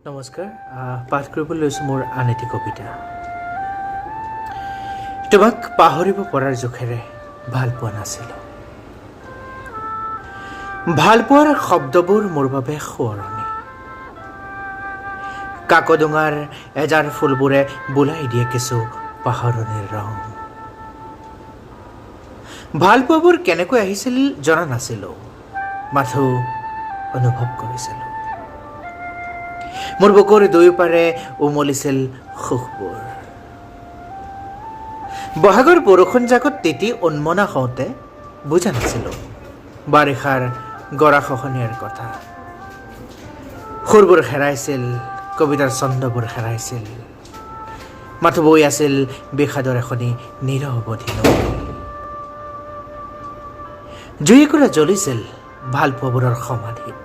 নমস্কাৰ পাঠ কৰিবলৈ লৈছোঁ মোৰ আন এটি কবিতা তোমাক পাহৰিব পৰাৰ জোখেৰে ভাল পোৱা নাছিলোঁ ভাল পোৱাৰ শব্দবোৰ মোৰ বাবে সোঁৱৰণি কাকডোঙাৰ এজাৰ ফুলবোৰে বোলাই দিয়ে কিছু পাহৰণিৰ ৰং ভাল পোৱাবোৰ কেনেকৈ আহিছিল জনা নাছিলোঁ মাথো অনুভৱ কৰিছিলোঁ মোৰ বুকুৰ দুয়োপাৰে উমলিছিল সুখবোৰ বহাগৰ বৰষুণ জাকত তিতি উন্মনা হওঁতে বুজা নাছিলোঁ বাৰিষাৰ গৰাখহনীয়াৰ কথা সুৰবোৰ হেৰাইছিল কবিতাৰ ছন্দবোৰ হেৰাইছিল মাথো বৈ আছিল বিষাদৰ এখনি নিৰৱধি নৈ জুই একুৰা জ্বলিছিল ভাল পোৱাবোৰৰ সমাধিত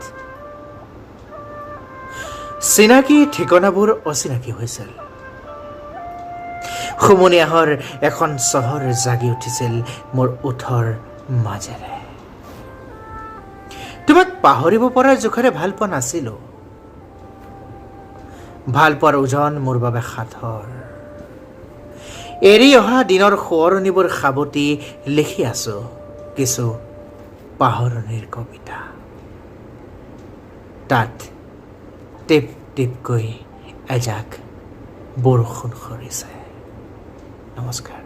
চিনাকি ঠিকনাবোৰ অচিনাকি হৈছিল সুমনিয়াহৰ এখন চহৰ জাগি উঠিছিল মোৰ ওঠৰ মাজেৰে তোমাক পাহৰিব পৰাৰ জোখেৰে ভাল পোৱা নাছিলোঁ ভাল পোৱাৰ ওজন মোৰ বাবে সাধৰ এৰি অহা দিনৰ সোঁৱৰণিবোৰ সাৱটি লিখি আছো কিছু পাহৰণিৰ কবিতা তাত টিপ টিপকৈ এজাক বৰষুণ সৰিছে নমস্কাৰ